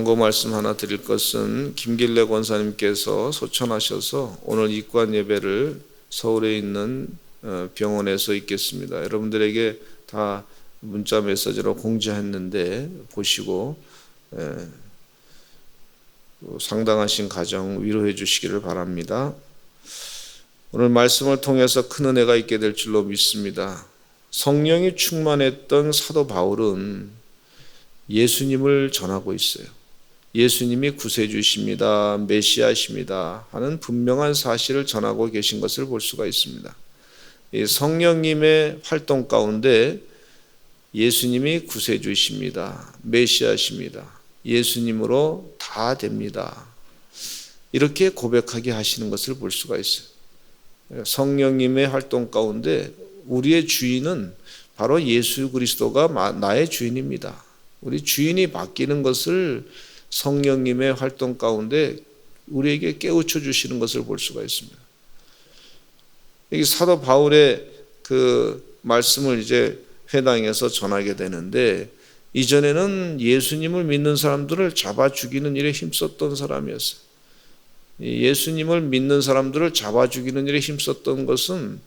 경고 말씀 하나 드릴 것은 김길래 권사님께서 소천하셔서 오늘 입관 예배를 서울에 있는 병원에서 있겠습니다. 여러분들에게 다 문자 메시지로 공지했는데 보시고 상당하신 가정 위로해 주시기를 바랍니다. 오늘 말씀을 통해서 큰 은혜가 있게 될 줄로 믿습니다. 성령이 충만했던 사도 바울은 예수님을 전하고 있어요. 예수님이 구세주십니다, 메시아십니다 하는 분명한 사실을 전하고 계신 것을 볼 수가 있습니다. 이 성령님의 활동 가운데 예수님이 구세주십니다, 메시아십니다, 예수님으로 다 됩니다, 이렇게 고백하게 하시는 것을 볼 수가 있어요. 성령님의 활동 가운데 우리의 주인은 바로 예수 그리스도가 나의 주인입니다. 우리 주인이 바뀌는 것을 성령님의 활동 가운데 우리에게 깨우쳐 주시는 것을 볼 수가 있습니다. 여기 사도 바울의 그 말씀을 이제 회당에서 전하게 되는데, 이전에는 예수님을 믿는 사람들을 잡아 죽이는 일에 힘썼던 사람이었어요. 예수님을 믿는 사람들을 잡아 죽이는 일에 힘썼던 것은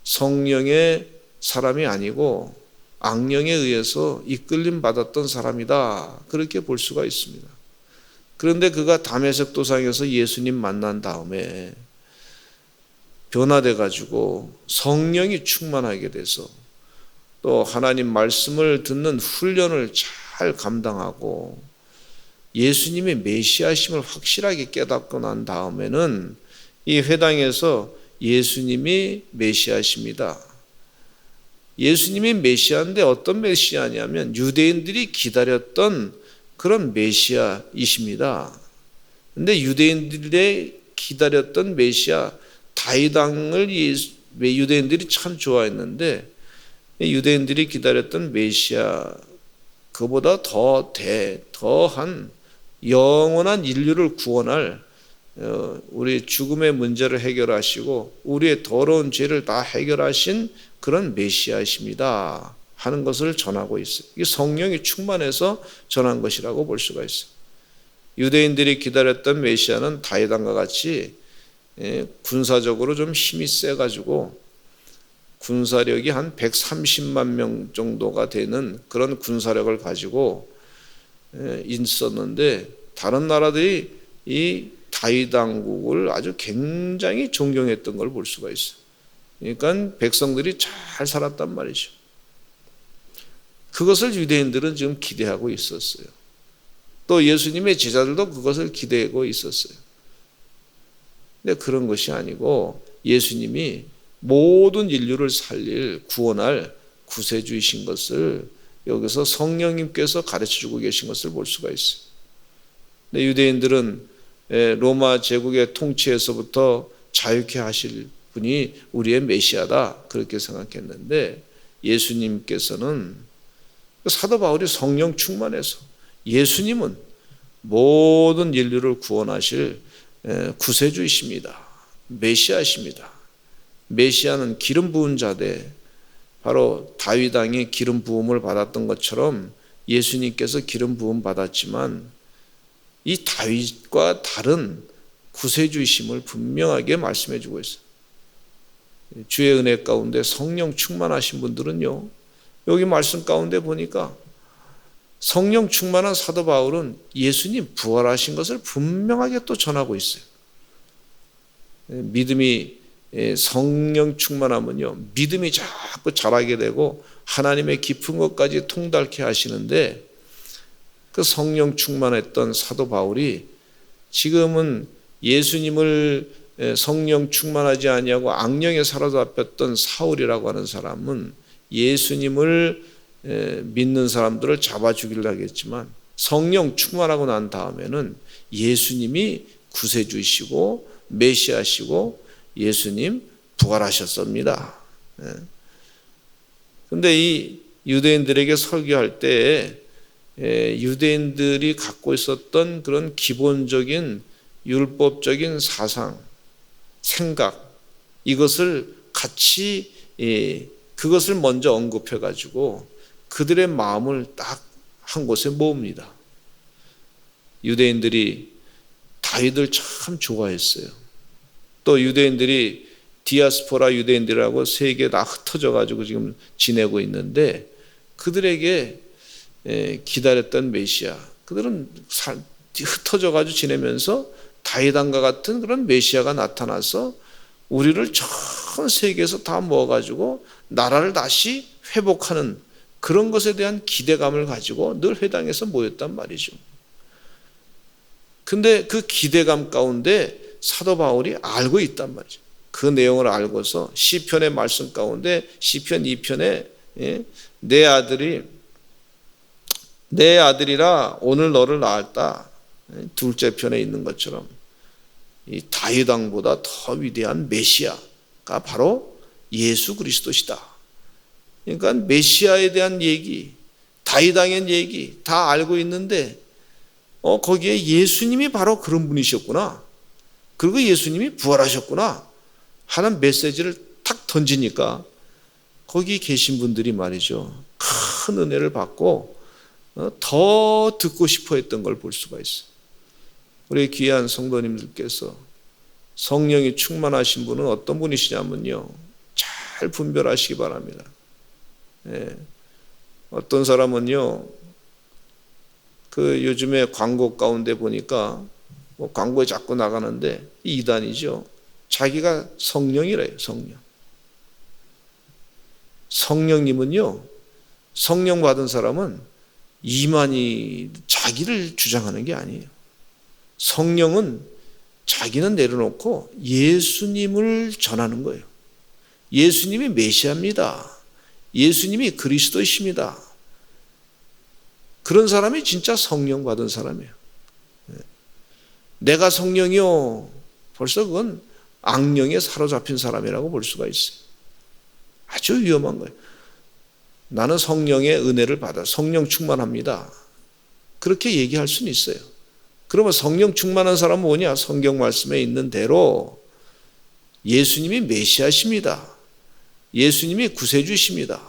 성령의 사람이 아니고 악령에 의해서 이끌림 받았던 사람이다, 그렇게 볼 수가 있습니다. 그런데 그가 다메섹 도상에서 예수님 만난 다음에 변화돼 가지고 성령이 충만하게 돼서 또 하나님 말씀을 듣는 훈련을 잘 감당하고 예수님의 메시아심을 확실하게 깨닫고 난 다음에는 이 회당에서 예수님이 메시아십니다, 예수님이 메시아인데 어떤 메시아냐면 유대인들이 기다렸던 그런 메시아이십니다. 그런데 유대인들이 기다렸던 메시아 다윗 왕을 유대인들이 참 좋아했는데, 유대인들이 기다렸던 메시아 그보다 더한 영원한 인류를 구원할 우리 죽음의 문제를 해결하시고 우리의 더러운 죄를 다 해결하신 그런 메시아이십니다 하는 것을 전하고 있어요. 이게 성령이 충만해서 전한 것이라고 볼 수가 있어요. 유대인들이 기다렸던 메시아는 다윗 왕과 같이 군사적으로 좀 힘이 세가지고 군사력이 한 130만 명 정도가 되는 그런 군사력을 가지고 있었는데, 다른 나라들이 이 다윗 왕국을 아주 굉장히 존경했던 걸 볼 수가 있어요. 그러니까 백성들이 잘 살았단 말이죠. 그것을 유대인들은 지금 기대하고 있었어요. 또 예수님의 제자들도 그것을 기대하고 있었어요. 근데 그런 것이 아니고 예수님이 모든 인류를 살릴 구원할 구세주이신 것을 여기서 성령님께서 가르쳐주고 계신 것을 볼 수가 있어요. 근데 유대인들은 로마 제국의 통치에서부터 자유케 하실 분이 우리의 메시아다, 그렇게 생각했는데, 예수님께서는 사도 바울이 성령 충만해서 예수님은 모든 인류를 구원하실 구세주이십니다, 메시아십니다. 메시아는 기름 부은 자되 바로 다윗 왕이 기름 부음을 받았던 것처럼 예수님께서 기름 부음 받았지만 이 다윗과 다른 구세주이심을 분명하게 말씀해 주고 있어요. 주의 은혜 가운데 성령 충만하신 분들은요, 여기 말씀 가운데 보니까 성령 충만한 사도 바울은 예수님 부활하신 것을 분명하게 또 전하고 있어요. 믿음이 성령 충만하면요, 믿음이 자꾸 자라게 되고 하나님의 깊은 것까지 통달케 하시는데, 그 성령 충만했던 사도 바울이 지금은 예수님을 성령 충만하지 아니하고 악령에 사로잡혔던 사울이라고 하는 사람은 예수님을 믿는 사람들을 잡아 죽이려고 하겠지만, 성령 충만하고 난 다음에는 예수님이 구세주이시고 메시아시고 예수님 부활하셨습니다. 그런데 이 유대인들에게 설교할 때 유대인들이 갖고 있었던 그런 기본적인 율법적인 사상, 생각, 이것을 같이 그것을 먼저 언급해 가지고 그들의 마음을 딱 한 곳에 모읍니다. 유대인들이 다윗을 참 좋아했어요. 또 유대인들이 디아스포라 유대인들하고 세계에 다 흩어져 가지고 지금 지내고 있는데 그들에게 기다렸던 메시아, 그들은 흩어져 가지고 지내면서 다윗 왕과 같은 그런 메시아가 나타나서 우리를 전 세계에서 다 모아가지고 나라를 다시 회복하는 그런 것에 대한 기대감을 가지고 늘 회당에서 모였단 말이죠. 근데 그 기대감 가운데 사도 바울이 알고 있단 말이죠. 그 내용을 알고서 시편의 말씀 가운데 시편 2편에 내 아들이라 오늘 너를 낳았다, 둘째 편에 있는 것처럼 이 다윗 왕보다 더 위대한 메시아가 바로 예수 그리스도시다. 그러니까 메시아에 대한 얘기, 다윗 왕의 얘기 다 알고 있는데 거기에 예수님이 바로 그런 분이셨구나, 그리고 예수님이 부활하셨구나 하는 메시지를 탁 던지니까 거기 계신 분들이 말이죠, 큰 은혜를 받고 더 듣고 싶어 했던 걸 볼 수가 있어요. 우리 귀한 성도님들께서 성령이 충만하신 분은 어떤 분이시냐면요, 잘 분별하시기 바랍니다. 어떤 사람은요, 그 요즘에 광고 가운데 보니까 광고에 자꾸 나가는데 이단이죠. 자기가 성령이래요. 성령님은요, 성령 받은 사람은 이만희 자기를 주장하는 게 아니에요. 성령은 자기는 내려놓고 예수님을 전하는 거예요. 예수님이 메시아입니다. 예수님이 그리스도이십니다. 그런 사람이 진짜 성령 받은 사람이에요. 내가 성령이요, 벌써 그건 악령에 사로잡힌 사람이라고 볼 수가 있어요. 아주 위험한 거예요. 나는 성령의 은혜를 받아 성령 충만합니다, 그렇게 얘기할 수는 있어요. 그러면 성령 충만한 사람은 뭐냐? 성경 말씀에 있는 대로 예수님이 메시아십니다. 예수님이 구세주십니다.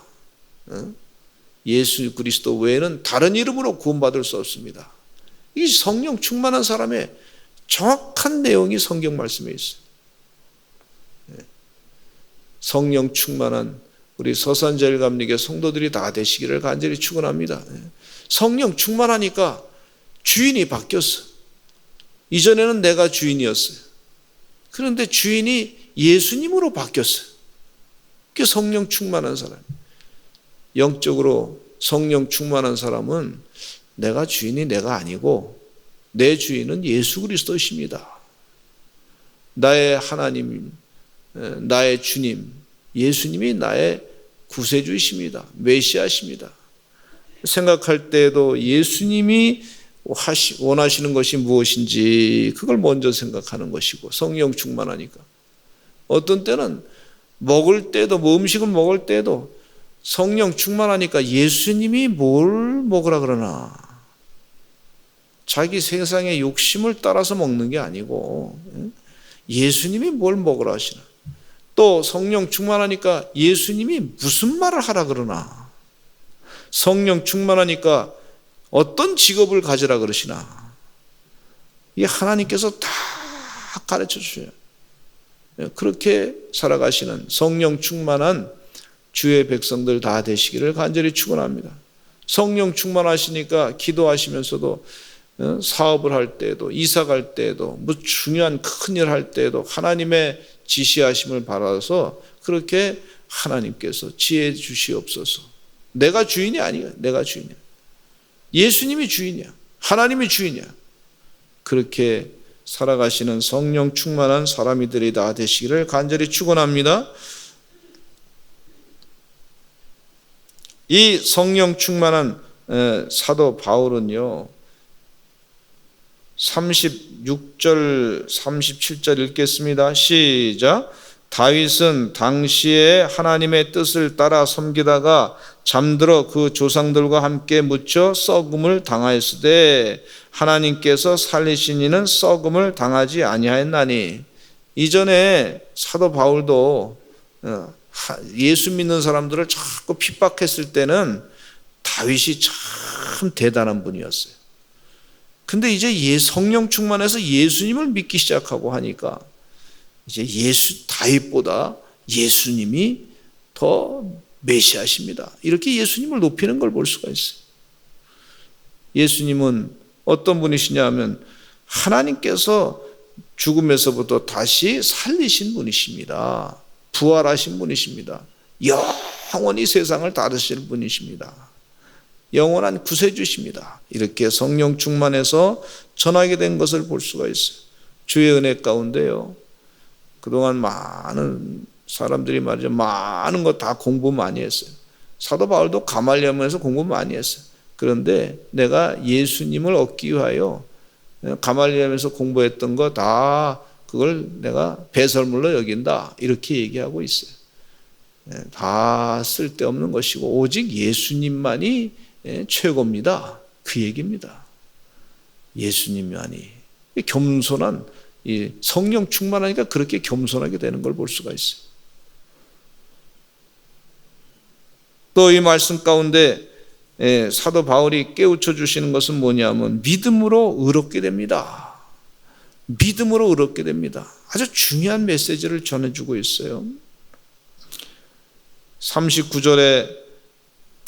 예수 그리스도 외에는 다른 이름으로 구원받을 수 없습니다. 이 성령 충만한 사람의 정확한 내용이 성경 말씀에 있어요. 성령 충만한 우리 서산제일감리교 성도들이 다 되시기를 간절히 축원합니다. 성령 충만하니까 주인이 바뀌었어. 이전에는 내가 주인이었어요. 그런데 주인이 예수님으로 바뀌었어요. 그게 성령 충만한 사람. 영적으로 성령 충만한 사람은 내가 주인이 내가 아니고 내 주인은 예수 그리스도십니다. 나의 하나님, 나의 주님, 예수님이 나의 구세주이십니다. 메시아십니다. 생각할 때에도 예수님이 원하시는 것이 무엇인지 그걸 먼저 생각하는 것이고, 성령 충만하니까 어떤 때는 먹을 때도 음식을 먹을 때도 성령 충만하니까 예수님이 뭘 먹으라 그러나 자기 세상의 욕심을 따라서 먹는 게 아니고 예수님이 뭘 먹으라 하시나, 또 성령 충만하니까 예수님이 무슨 말을 하라 그러나, 성령 충만하니까 어떤 직업을 가지라 그러시나, 이 하나님께서 다 가르쳐 주셔요. 그렇게 살아가시는 성령 충만한 주의 백성들 다 되시기를 간절히 축원합니다. 성령 충만하시니까 기도하시면서도 사업을 할 때에도, 이사 갈 때에도, 뭐 중요한 큰일 할 때에도 하나님의 지시하심을 받아서 그렇게 하나님께서 지혜 주시옵소서. 내가 주인이 아니야. 내가 주인이야. 예수님이 주인이야. 하나님이 주인이야. 그렇게 살아가시는 성령 충만한 사람이들이 다 되시기를 간절히 축원합니다. 이 성령 충만한 사도 바울은요, 36절 37절 읽겠습니다. 시작. 다윗은 당시에 하나님의 뜻을 따라 섬기다가 잠들어 그 조상들과 함께 묻혀 썩음을 당하였으되 하나님께서 살리신 이는 썩음을 당하지 아니하였나니. 이전에 사도 바울도 예수 믿는 사람들을 자꾸 핍박했을 때는 다윗이 참 대단한 분이었어요. 근데 이제 성령 충만해서 예수님을 믿기 시작하고 하니까 이제 다윗보다 예수님이 더 메시아십니다. 이렇게 예수님을 높이는 걸 볼 수가 있어요. 예수님은 어떤 분이시냐 하면 하나님께서 죽음에서부터 다시 살리신 분이십니다. 부활하신 분이십니다. 영원히 세상을 다스릴 분이십니다. 영원한 구세주십니다. 이렇게 성령 충만해서 전하게 된 것을 볼 수가 있어요. 주의 은혜 가운데요, 그동안 많은 사람들이 말이죠, 많은 거 다 공부 많이 했어요. 사도 바울도 가말리엘에서 공부 많이 했어요. 그런데 내가 예수님을 얻기 위하여 가말리엘에서 공부했던 거 다 그걸 내가 배설물로 여긴다, 이렇게 얘기하고 있어요. 다 쓸데없는 것이고 오직 예수님만이 최고입니다, 그 얘기입니다. 예수님만이. 겸손한, 이 성령 충만하니까 그렇게 겸손하게 되는 걸 볼 수가 있어요. 또 이 말씀 가운데 사도 바울이 깨우쳐 주시는 것은 뭐냐면 믿음으로 의롭게 됩니다. 믿음으로 의롭게 됩니다. 아주 중요한 메시지를 전해주고 있어요. 39절에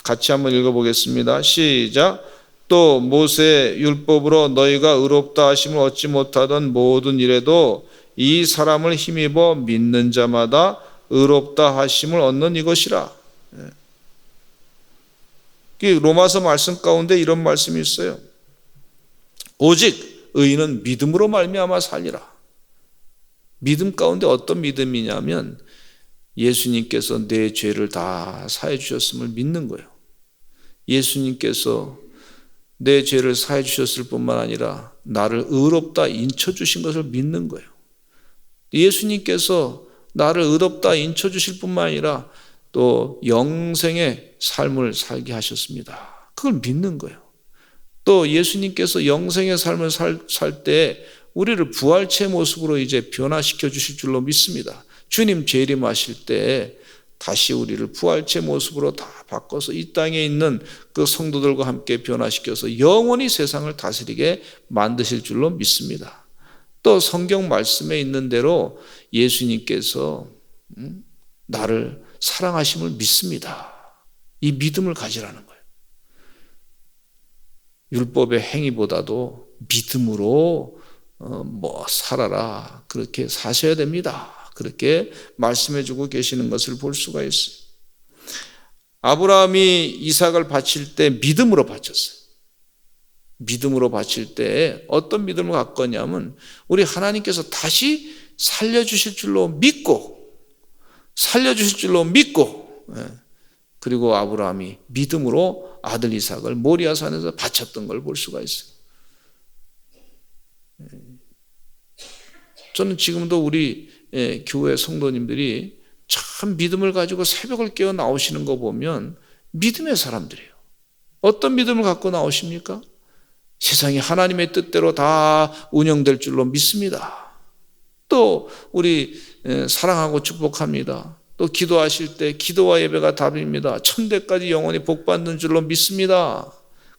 같이 한번 읽어보겠습니다. 시작. 또 모세의 율법으로 너희가 의롭다 하심을 얻지 못하던 모든 일에도 이 사람을 힘입어 믿는 자마다 의롭다 하심을 얻는 이것이라. 로마서 말씀 가운데 이런 말씀이 있어요. 오직 의인은 믿음으로 말미암아 살리라. 믿음 가운데 어떤 믿음이냐면 예수님께서 내 죄를 다 사해 주셨음을 믿는 거예요. 예수님께서 내 죄를 사해 주셨을 뿐만 아니라 나를 의롭다 인쳐 주신 것을 믿는 거예요. 예수님께서 나를 의롭다 인쳐 주실 뿐만 아니라 또 영생의 삶을 살게 하셨습니다. 그걸 믿는 거예요. 또 예수님께서 영생의 삶을 살 때 우리를 부활체 모습으로 이제 변화시켜 주실 줄로 믿습니다. 주님 재림하실 때 다시 우리를 부활체 모습으로 다 바꿔서 이 땅에 있는 그 성도들과 함께 변화시켜서 영원히 세상을 다스리게 만드실 줄로 믿습니다. 또 성경 말씀에 있는 대로 예수님께서 나를 사랑하심을 믿습니다. 이 믿음을 가지라는 거예요. 율법의 행위보다도 믿음으로 살아라, 그렇게 사셔야 됩니다. 그렇게 말씀해주고 계시는 것을 볼 수가 있어요. 아브라함이 이삭을 바칠 때 믿음으로 바쳤어요. 믿음으로 바칠 때 어떤 믿음을 갖고 있냐면 우리 하나님께서 다시 살려주실 줄로 믿고 그리고 아브라함이 믿음으로 아들 이삭을 모리아 산에서 바쳤던 걸 볼 수가 있어요. 저는 지금도 우리 교회 성도님들이 참 믿음을 가지고 새벽을 깨어 나오시는 거 보면 믿음의 사람들이에요. 어떤 믿음을 갖고 나오십니까? 세상이 하나님의 뜻대로 다 운영될 줄로 믿습니다. 또 우리 사랑하고 축복합니다. 또 기도하실 때 기도와 예배가 답입니다. 천대까지 영원히 복받는 줄로 믿습니다.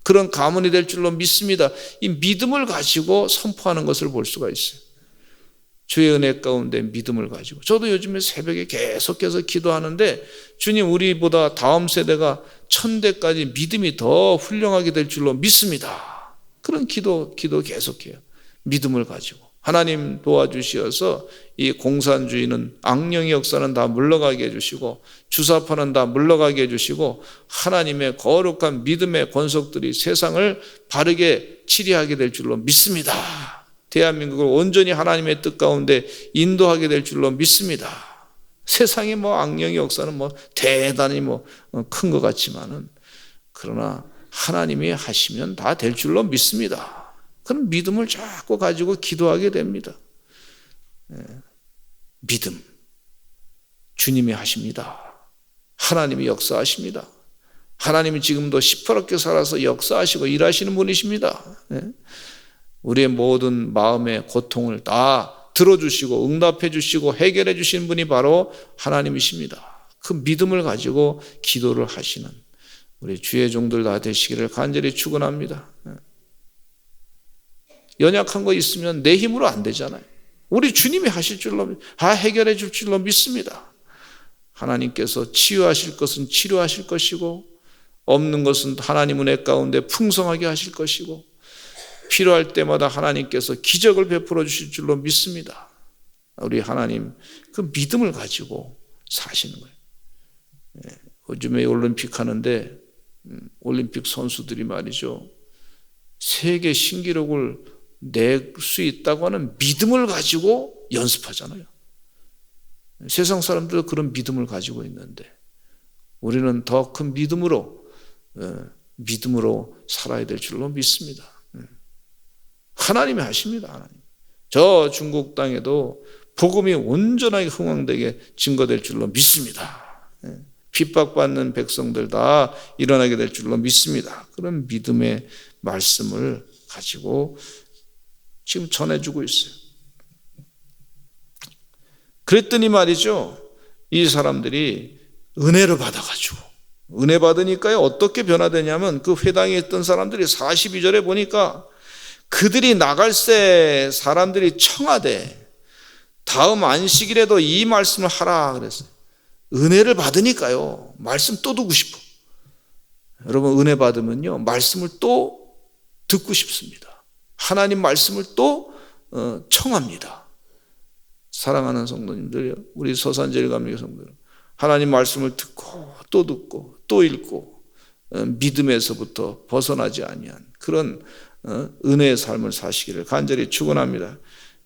그런 가문이 될 줄로 믿습니다. 이 믿음을 가지고 선포하는 것을 볼 수가 있어요. 주의 은혜 가운데 믿음을 가지고. 저도 요즘에 새벽에 계속해서 기도하는데 주님, 우리보다 다음 세대가 천대까지 믿음이 더 훌륭하게 될 줄로 믿습니다. 그런 기도 계속해요. 믿음을 가지고. 하나님 도와주시어서 이 공산주의는, 악령의 역사는 다 물러가게 해주시고 주사파는 다 물러가게 해주시고 하나님의 거룩한 믿음의 권속들이 세상을 바르게 치리하게 될 줄로 믿습니다. 대한민국을 온전히 하나님의 뜻 가운데 인도하게 될 줄로 믿습니다. 세상의 악령의 역사는 대단히 큰 것 같지만은 그러나 하나님이 하시면 다 될 줄로 믿습니다. 그런 믿음을 자꾸 가지고 기도하게 됩니다. 믿음. 주님이 하십니다. 하나님이 역사하십니다. 하나님이 지금도 시퍼렇게 살아서 역사하시고 일하시는 분이십니다. 우리의 모든 마음의 고통을 다 들어주시고 응답해 주시고 해결해 주시는 분이 바로 하나님이십니다. 그 믿음을 가지고 기도를 하시는 우리 주의 종들 다 되시기를 간절히 축원합니다. 연약한 거 있으면 내 힘으로 안 되잖아요. 우리 주님이 하실 줄로, 다 해결해 줄 줄로 믿습니다. 하나님께서 치유하실 것은 치료하실 것이고, 없는 것은 하나님 은혜 가운데 풍성하게 하실 것이고, 필요할 때마다 하나님께서 기적을 베풀어 주실 줄로 믿습니다. 우리 하나님 그 믿음을 가지고 사시는 거예요. 요즘에 올림픽 하는데 올림픽 선수들이 말이죠, 세계 신기록을 낼 수 있다고 하는 믿음을 가지고 연습하잖아요. 세상 사람들도 그런 믿음을 가지고 있는데 우리는 더 큰 믿음으로 살아야 될 줄로 믿습니다. 하나님이 하십니다. 하나님. 저 중국 땅에도 복음이 온전하게 흥왕되게 증거될 줄로 믿습니다. 핍박받는 백성들 다 일어나게 될 줄로 믿습니다. 그런 믿음의 말씀을 가지고 지금 전해주고 있어요. 그랬더니 말이죠, 이 사람들이 은혜를 받아가지고, 은혜 받으니까요 어떻게 변화되냐면, 그 회당에 있던 사람들이 42절에 보니까 그들이 나갈새 사람들이 청하되 다음 안식일에도 이 말씀을 하라 그랬어요. 은혜를 받으니까요 말씀 또 듣고 싶어. 여러분, 은혜 받으면요 말씀을 또 듣고 싶습니다. 하나님 말씀을 또 청합니다. 사랑하는 성도님들, 우리 서산제일감리교 성도들, 하나님 말씀을 듣고 또 읽고 믿음에서부터 벗어나지 아니한 그런 은혜의 삶을 사시기를 간절히 축원합니다.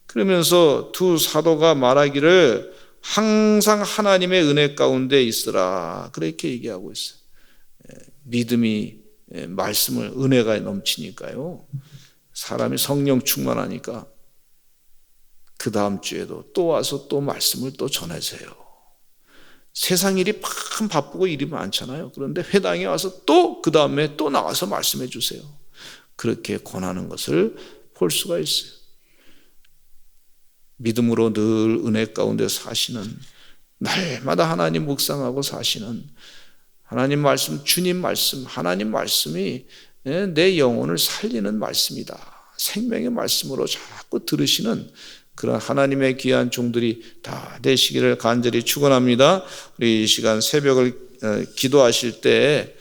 그러면서 두 사도가 말하기를 항상 하나님의 은혜 가운데 있으라, 그렇게 얘기하고 있어요. 믿음이, 말씀을, 은혜가 넘치니까요 사람이 성령 충만하니까 그 다음 주에도 또 와서 또 말씀을 또 전하세요. 세상 일이 참 바쁘고 일이 많잖아요. 그런데 회당에 와서 또 그 다음에 또 나와서 말씀해 주세요. 그렇게 권하는 것을 볼 수가 있어요. 믿음으로 늘 은혜 가운데 사시는, 날마다 하나님 묵상하고 사시는, 하나님 말씀, 주님 말씀, 하나님 말씀이 내 영혼을 살리는 말씀이다, 생명의 말씀으로 자꾸 들으시는 그런 하나님의 귀한 종들이 다 되시기를 간절히 축원합니다. 우리 이 시간 새벽을 기도하실 때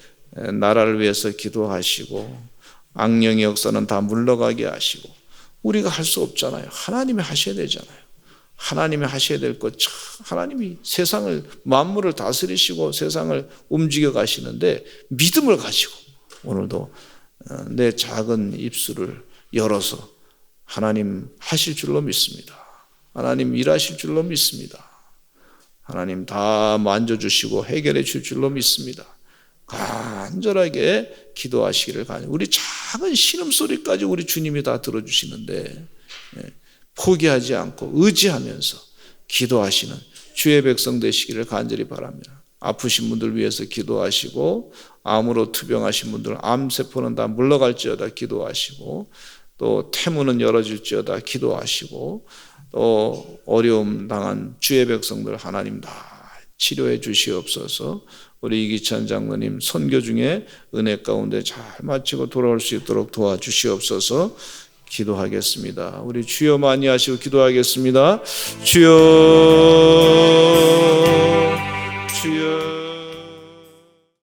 나라를 위해서 기도하시고, 악령의 역사는 다 물러가게 하시고, 우리가 할 수 없잖아요. 하나님이 하셔야 되잖아요. 하나님이 하셔야 될 것, 하나님이 세상을, 만물을 다스리시고 세상을 움직여 가시는데 믿음을 가지고 오늘도 내 작은 입술을 열어서 하나님 하실 줄로 믿습니다. 하나님 일하실 줄로 믿습니다. 하나님 다 만져주시고 해결해 줄 줄로 믿습니다. 간절하게 기도하시기를 간절히, 우리 작은 신음소리까지 우리 주님이 다 들어주시는데 포기하지 않고 의지하면서 기도하시는 주의 백성 되시기를 간절히 바랍니다. 아프신 분들 위해서 기도하시고, 암으로 투병하신 분들 암세포는 다 물러갈지어다 기도하시고, 또 태문은 열어질지어다 기도하시고, 또 어려움 당한 주의 백성들 하나님 다 치료해 주시옵소서. 우리 이기찬 장로님 선교 중에 은혜 가운데 잘 마치고 돌아올 수 있도록 도와주시옵소서. 기도하겠습니다. 우리 주여 많이 하시고 기도하겠습니다. 주여